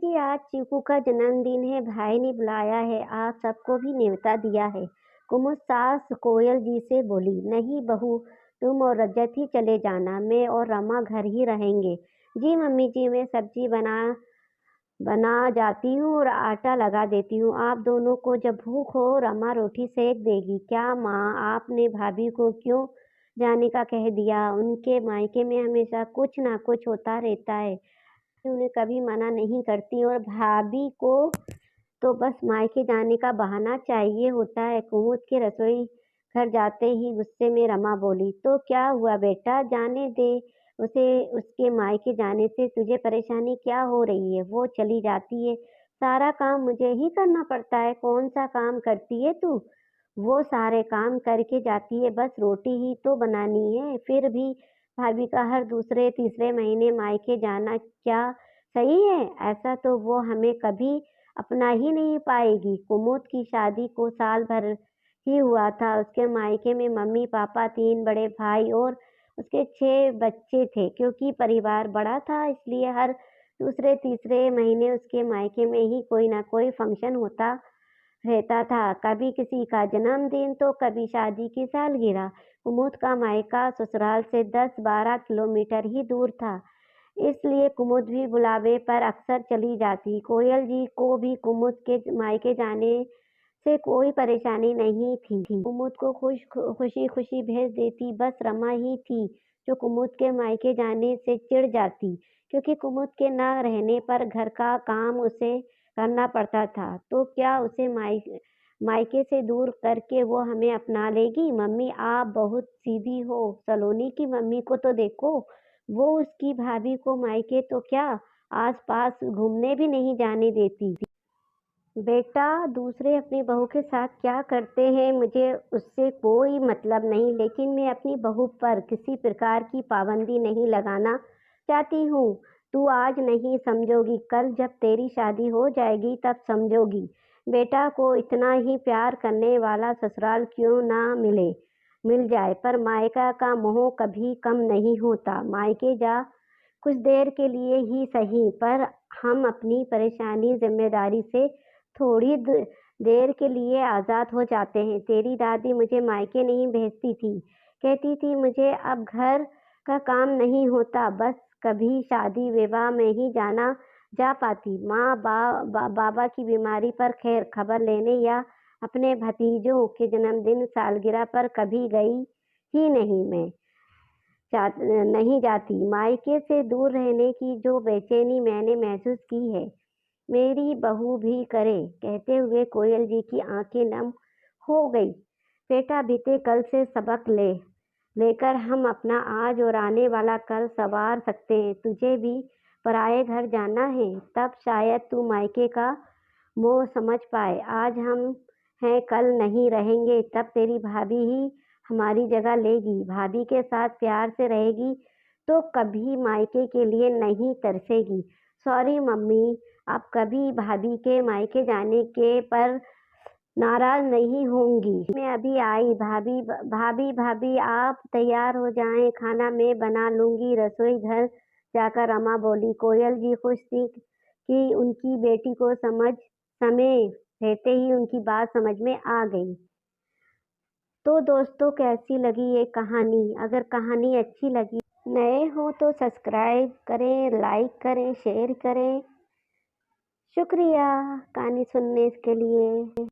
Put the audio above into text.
जी आज चीकू का जन्मदिन है, भाई ने बुलाया है, आप सबको भी न्योता दिया है। कुमुद सास कोयल जी से बोली, नहीं बहू, तुम और रजत ही चले जाना, मैं और रमा घर ही रहेंगे। जी मम्मी जी, मैं सब्जी बना बना जाती हूँ और आटा लगा देती हूँ। आप दोनों को जब भूख हो रमा रोटी सेक देगी। क्या माँ, आपने भाभी को क्यों जाने का कह दिया? उनके मायके में हमेशा कुछ ना कुछ होता रहता है, उन्हें कभी मना नहीं करती और भाभी को तो बस मायके जाने का बहाना चाहिए होता है। कुमुद के रसोई घर जाते ही गुस्से में रमा बोली, तो क्या हुआ बेटा, जाने दे उसे, उसके मायके जाने से तुझे परेशानी क्या हो रही है? वो चली जाती है, सारा काम मुझे ही करना पड़ता है। कौन सा काम करती है तू? वो सारे काम करके जाती है, बस रोटी ही तो बनानी है। फिर भी भाभी का हर दूसरे तीसरे महीने मायके जाना क्या सही है? ऐसा तो वो हमें कभी अपना ही नहीं पाएगी। कुमुद की शादी को साल भर ही हुआ था। उसके मायके में मम्मी पापा, 3 बड़े भाई और उसके 6 बच्चे थे। क्योंकि परिवार बड़ा था इसलिए हर दूसरे तीसरे महीने उसके मायके में ही कोई ना कोई फंक्शन होता रहता था। कभी किसी का जन्मदिन तो कभी शादी की सालगिरह। कुमुद का मायका ससुराल से 10-12 किलोमीटर ही दूर था, इसलिए कुमुद भी बुलावे पर अक्सर चली जाती। कोयल जी को भी कुमुद के मायके जाने से कोई परेशानी नहीं थी। कुमुद को खुशी खुशी भेज देती। बस रमा ही थी जो कुमुद के मायके जाने से चिढ़ जाती, क्योंकि कुमुद के न रहने पर घर का काम उसे करना पड़ता था। तो क्या उसे मायके से दूर करके वो हमें अपना लेगी? मम्मी आप बहुत सीधी हो, सलोनी की मम्मी को तो देखो, वो उसकी भाभी को मायके तो क्या आस पास घूमने भी नहीं जाने देती। बेटा, दूसरे अपनी बहू के साथ क्या करते हैं मुझे उससे कोई मतलब नहीं, लेकिन मैं अपनी बहू पर किसी प्रकार की पाबंदी नहीं लगाना चाहती हूँ। तू आज नहीं समझोगी, कल जब तेरी शादी हो जाएगी तब समझोगी। बेटा को इतना ही प्यार करने वाला ससुराल क्यों ना मिल जाए, पर मायका का मोह कभी कम नहीं होता। मायके जा कुछ देर के लिए ही सही, पर हम अपनी परेशानी जिम्मेदारी से थोड़ी देर के लिए आज़ाद हो जाते हैं। तेरी दादी मुझे मायके नहीं भेजती थी, कहती थी मुझे अब घर का काम नहीं होता, बस कभी शादी विवाह में ही जा पाती। माँ बाबा की बीमारी पर खैर खबर लेने या अपने भतीजों के जन्मदिन सालगिरह पर कभी गई ही नहीं। मैं नहीं जाती। मायके से दूर रहने की जो बेचैनी मैंने महसूस की है, मेरी बहू भी करे। कहते हुए कोयल जी की आंखें नम हो गई। बेटा, बीते कल से सबक लेकर हम अपना आज और आने वाला कल संवार सकते हैं। तुझे भी पराये घर जाना है, तब शायद तू मायके का मोह समझ पाए। आज हम हैं, कल नहीं रहेंगे, तब तेरी भाभी ही हमारी जगह लेगी। भाभी के साथ प्यार से रहेगी तो कभी मायके के लिए नहीं तरसेगी। सॉरी मम्मी, आप कभी भाभी के मायके जाने के पर नाराज नहीं होंगी। मैं अभी आई। भाभी भाभी भाभी आप तैयार हो जाएं, खाना मैं बना लूंगी। रसोई घर जाकर रमा बोली। कोयल जी खुश थी कि उनकी बेटी को समय रहते ही उनकी बात समझ में आ गई। तो दोस्तों, कैसी लगी ये कहानी? अगर कहानी अच्छी लगी, नए हो तो सब्सक्राइब करें, लाइक करें, शेयर करें। शुक्रिया कहानी सुनने के लिए।